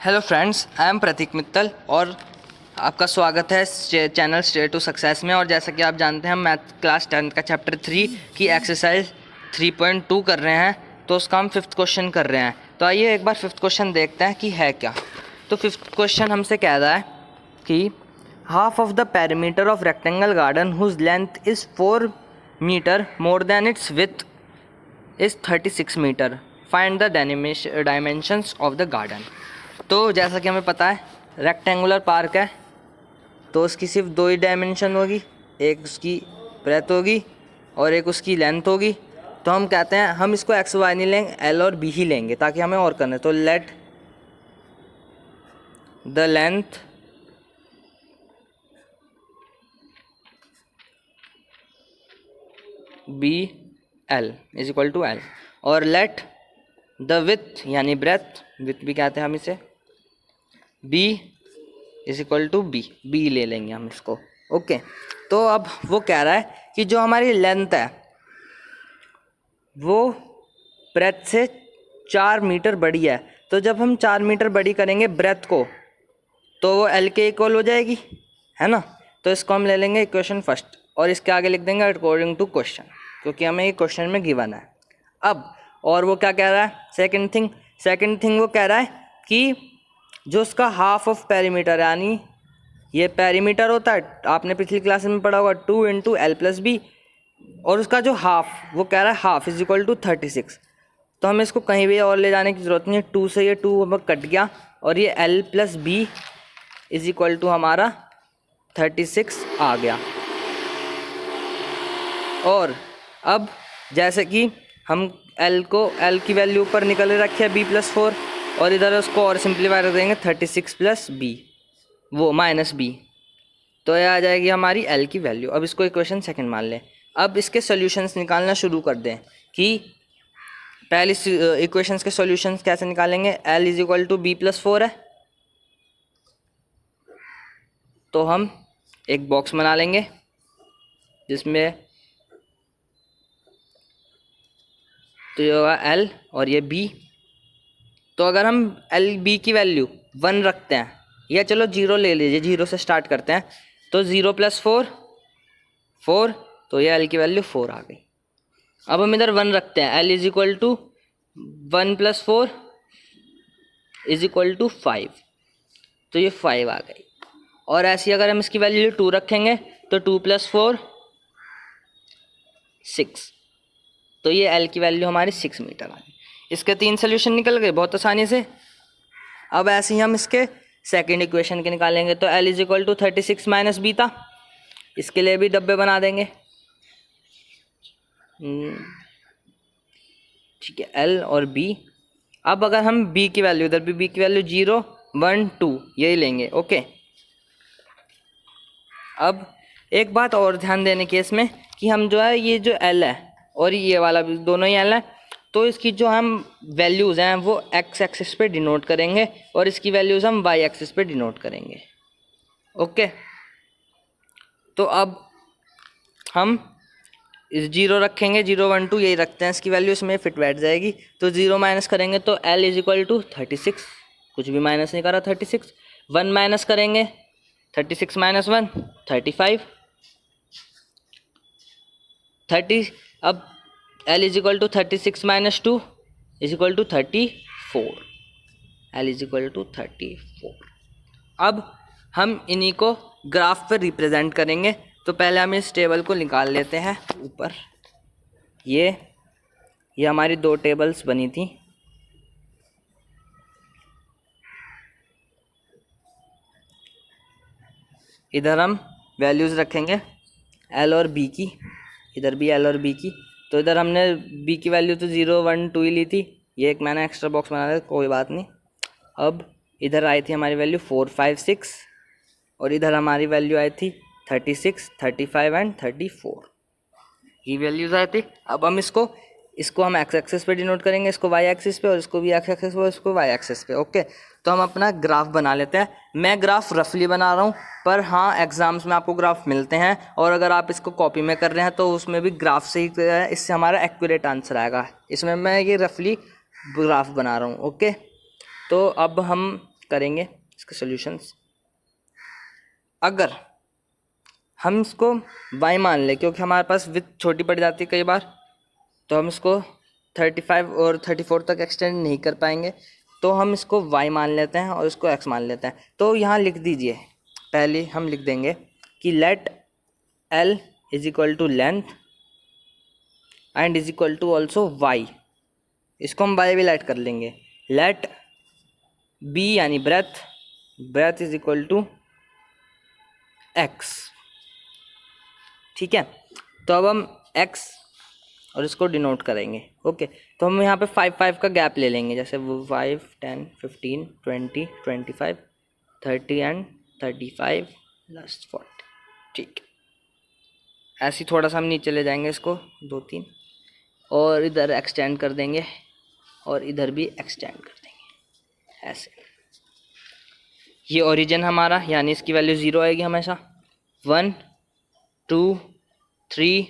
Hello friends, I am प्रतीक मित्तल और आपका स्वागत है चैनल स्टे टू सक्सेस में। और जैसा कि आप जानते हैं, हम मैथ क्लास 10 का चैप्टर 3 की एक्सरसाइज 3.2 कर रहे हैं। तो उसका हम 5th क्वेश्चन कर रहे हैं। तो आइए एक बार 5th क्वेश्चन देखते हैं कि है क्या। तो 5th क्वेश्चन हमसे कह रहा है कि half of the perimeter of rectangle garden whose length is 4 metre more than its width is 36 metre, find the dimensions of the garden. तो जैसा कि हमें पता है, रेक्टेंगुलर पार्क है तो उसकी सिर्फ दो ही डायमेंशन होगी, एक उसकी ब्रेथ होगी और एक उसकी लेंथ होगी। तो हम कहते हैं हम इसको एक्स वाई नहीं लेंगे, एल और बी ही लेंगे ताकि हमें और करना है। तो let the length be L is equal to L और लेट द विथ यानी ब्रेथ, विथ भी कहते हैं हम इसे, B is equal to B ले लेंगे हम इसको। ओके, तो अब वो कह रहा है कि जो हमारी लेंथ है वो ब्रेथ से 4 मीटर बड़ी है। तो जब हम 4 मीटर बड़ी करेंगे ब्रेथ को तो वो एल के इक्वल हो जाएगी, है ना। तो इसको हम ले लेंगे इक्वेशन फर्स्ट और इसके आगे लिख देंगे अकॉर्डिंग टू क्वेश्चन, क्योंकि हमें ये क्वेश्चन में गिवन है। अब और वो क्या कह रहा है, सेकंड थिंग वो कह रहा है कि जो उसका हाफ ऑफ पेरीमीटर, यानी ये पेरीमीटर होता है, आपने पिछली क्लास में पढ़ा होगा 2 इंटू एल प्लस बी, और उसका जो हाफ वो कह रहा है हाफ इज इक्वल टू 36। तो हमें इसको कहीं भी और ले जाने की ज़रूरत नहीं है, 2 से ये 2 अब कट गया और ये L plus B is equal to हमारा 36 आ गया। और अब जैसे कि हम एल की वैल्यू ऊपर निकल रखी है b+4 और इधर उसको और सिंप्लीफाई कर देंगे 36 प्लस बी वो माइनस बी, तो ये आ जाएगी हमारी एल की वैल्यू। अब इसको इक्वेशन सेकंड मान लें। अब इसके सॉल्यूशंस निकालना शुरू कर दें कि पहले इक्वेशंस के सॉल्यूशंस कैसे निकालेंगे। L is equal to b+4 है तो हम एक बॉक्स बना लेंगे जिसमें तो ये होगा एल और ये बी। तो अगर हम एल बी की वैल्यू 1 रखते हैं, या चलो 0 ले लीजिए, 0 से स्टार्ट करते हैं, तो 0 + 4 तो ये एल की वैल्यू 4 आ गई। अब हम इधर 1 रखते हैं, L is equal to 1 + 4 is equal to 5, तो ये 5 आ गई। और ऐसी अगर हम इसकी वैल्यू 2 रखेंगे तो 2 + 4 6, तो ये एल की वैल्यू हमारी 6 मीटर आ गई। इसके 3 सोल्यूशन निकल गए बहुत आसानी से। अब ऐसे ही हम इसके सेकंड इक्वेशन के निकालेंगे। तो L is equal to 36 minus B था, इसके लिए भी डब्बे बना देंगे। ठीक है, एल और बी। अब अगर हम बी की वैल्यू, इधर भी बी की वैल्यू 0 1 2 यही लेंगे। ओके, अब एक बात और ध्यान देने की इसमें कि हम जो है ये जो एल है और ये वाला भी दोनों ही एल है, तो इसकी जो हम वैल्यूज़ हैं वो एक्स एक्सिस पे डिनोट करेंगे और इसकी वैल्यूज़ हम वाई एक्सिस पे डिनोट करेंगे। ओके, तो अब हम इस 0 रखेंगे, 0 1 2 यही रखते हैं, इसकी वैल्यू इसमें फिट बैठ जाएगी। तो 0 माइनस करेंगे तो एल इज इक्वल टू 36, कुछ भी माइनस नहीं करा 36। 1 माइनस करेंगे 36 माइनस 1 35 30। अब L is equal to 36 minus 2 is equal to 34, L is equal to 34। अब हम इन्हीं को ग्राफ पर रिप्रेजेंट करेंगे। तो पहले हम इस टेबल को निकाल लेते हैं ऊपर। ये हमारी 2 टेबल्स बनी थी। इधर हम वैल्यूज़ रखेंगे एल और बी की, इधर भी एल और बी की। तो इधर हमने बी की वैल्यू तो 0 1 2 ही ली थी, ये एक मैंने एक्स्ट्रा बॉक्स बना दिया, कोई बात नहीं। अब इधर आई थी हमारी वैल्यू 4 5 6 और इधर हमारी वैल्यू आई थी 36 35 एंड 34, ये वैल्यूज़ आई थी। अब हम इसको हम एक्स एक्सिस पे डिनोट करेंगे, इसको वाई एक्सिस पे, और इसको भी एक्स एक्सिस पे और इसको वाई एक्सिस पे। ओके, तो हम अपना ग्राफ बना लेते हैं। मैं ग्राफ रफली बना रहा हूँ, पर हाँ एग्ज़ाम्स में आपको ग्राफ मिलते हैं और अगर आप इसको कॉपी में कर रहे हैं तो उसमें भी ग्राफ से ही, इससे हमारा एक्यूरेट आंसर आएगा। इसमें मैं ये रफली ग्राफ बना रहा हूँ। ओके, तो अब हम करेंगे इसके सॉल्यूशंस। अगर हम इसको y मान लें, क्योंकि हमारे पास विथ छोटी पड़ जाती है कई बार, तो हम इसको 35 और 34 तक एक्सटेंड नहीं कर पाएंगे, तो हम इसको y मान लेते हैं और इसको x मान लेते हैं। तो यहाँ लिख दीजिए, पहले हम लिख देंगे कि let L is equal to length and is equal to also y, इसको हम y भी लाइट कर लेंगे। लेट B यानी breadth is equal to x, ठीक है। तो अब हम x और इसको डिनोट करेंगे। ओके, तो हम यहाँ पे 5 का गैप ले लेंगे, जैसे वो 5, 10, 15, 20, 25, 30 एंड 35 लास्ट 40, ठीक। ऐसे ही थोड़ा सा हम नीचे ले जाएंगे इसको 2, 3 और इधर एक्सटेंड कर देंगे और इधर भी एक्सटेंड कर देंगे ऐसे। ये ओरिजिन हमारा, यानी इसकी वैल्यू 0 आएगी हमेशा। 1, 2, 3,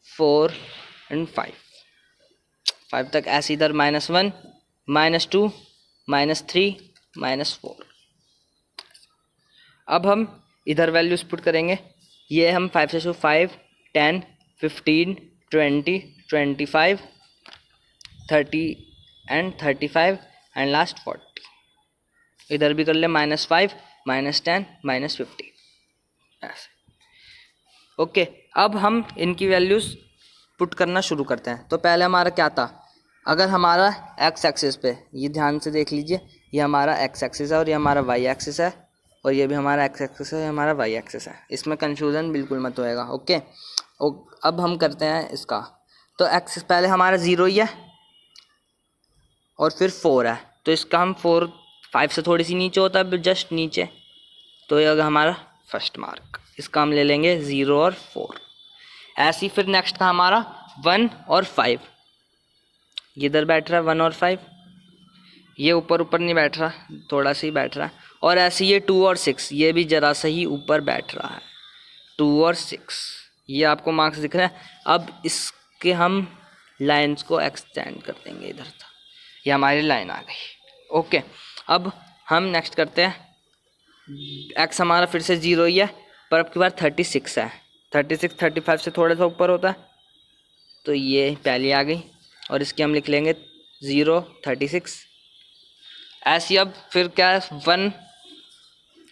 4 एंड 5 तक ऐसे इधर -1, -2, -3, -4। अब हम इधर वैल्यूज पुट करेंगे। ये हम 5 से शुरू 5, 10, 15, 20, 25, 30 एंड 35 एंड लास्ट 40। इधर भी कर ले -5, -10, -50 ऐसे। ओके, अब हम इनकी वैल्यूज़ पुट करना शुरू करते हैं। तो पहले हमारा क्या था, अगर हमारा x एक्सिस पे, ये ध्यान से देख लीजिए, ये हमारा x एक्सिस है और ये हमारा y एक्सिस है, और ये भी हमारा x एक्सिस है, ये हमारा y एक्सिस है। इसमें कंफ्यूजन बिल्कुल मत होएगा। ओके, अब हम करते हैं इसका। तो एक्सिस पहले हमारा 0 ही है और फिर 4 है, तो इसका हम 4 5 से थोड़ी सी नीचे होता है, जस्ट नीचे। तो ये हमारा फर्स्ट मार्क, इसका हम ले लेंगे 0 और 4। ऐसे ही फिर नेक्स्ट था हमारा 1 और 5, ये इधर बैठ रहा है 1 और 5, ये ऊपर नहीं बैठ रहा, थोड़ा सा ही बैठ रहा है। और ऐसे ये 2 और 6, ये भी ज़रा सा ही ऊपर बैठ रहा है, 2 और 6, ये आपको मार्क्स दिख रहा है। अब इसके हम लाइंस को एक्सटेंड कर देंगे इधर तक, ये हमारी लाइन आ गई। ओके, अब हम नेक्स्ट करते हैं। एक्स हमारा फिर से 0 ही है, पर अब की बार 36 है। 36 35 से थोड़ा सा ऊपर होता है, तो ये पहले आ गई और इसकी हम लिख लेंगे 0, 36। ऐसी अब फिर क्या है,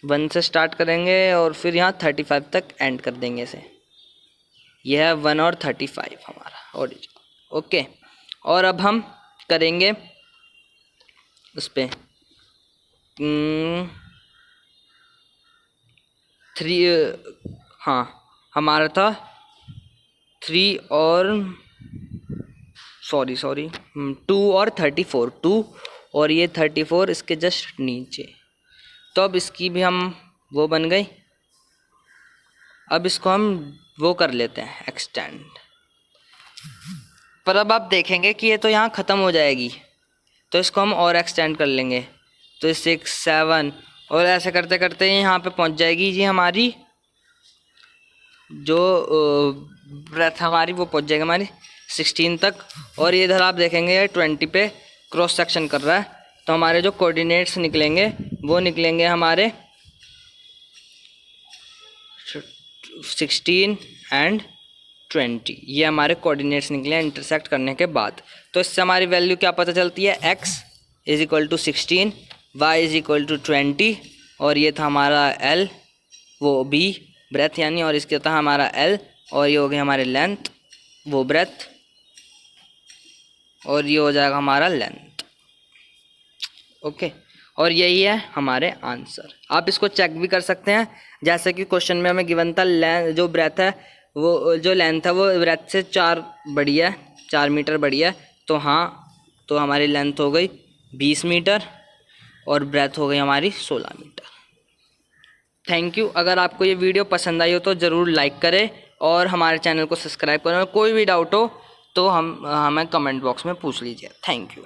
1 से स्टार्ट करेंगे और फिर यहाँ 35 तक एंड कर देंगे इसे। यह है 1 और 35 हमारा ओरिजिन। ओके, और अब हम करेंगे उस पर 3, हाँ हमारा था 3 और 2 और 34, 2 और ये 34 इसके जस्ट नीचे। तो अब इसकी भी हम वो बन गई। अब इसको हम वो कर लेते हैं एक्सटेंड, पर अब आप देखेंगे कि ये तो यहाँ ख़त्म हो जाएगी, तो इसको हम और एक्सटेंड कर लेंगे। तो 6, 7 और ऐसे करते करते यहाँ पे पहुँच जाएगी जी हमारी जो ब्रेथ हमारी, वो पहुँच जाएगी हमारी 16 तक। और ये इधर आप देखेंगे 20 पे क्रॉस सेक्शन कर रहा है, तो हमारे जो कोऑर्डिनेट्स निकलेंगे वो निकलेंगे हमारे 16 एंड 20। ये हमारे कोऑर्डिनेट्स निकले इंटरसेक्ट करने के बाद। तो इससे हमारी वैल्यू क्या पता चलती है, x is equal to 16, y is equal to 20, और ये था हमारा l वो b ब्रेथ यानी, और इसके था हमारा l, और ये हो गई हमारी लेंथ वो ब्रेथ, और ये हो जाएगा हमारा लेंथ। ओके, और यही है हमारे आंसर। आप इसको चेक भी कर सकते हैं, जैसे कि क्वेश्चन में हमें गिवन था जो ब्रेथ है वो, जो लेंथ है वो ब्रेथ से 4 मीटर बड़ी है। तो हाँ, तो हमारी लेंथ हो गई 20 मीटर और ब्रेथ हो गई हमारी 16 मीटर। Thank you. अगर आपको ये वीडियो पसंद आई हो तो ज़रूर लाइक करें और हमारे चैनल को सब्सक्राइब करें। कोई भी डाउट हो तो हमें कमेंट बॉक्स में पूछ लीजिए। Thank you.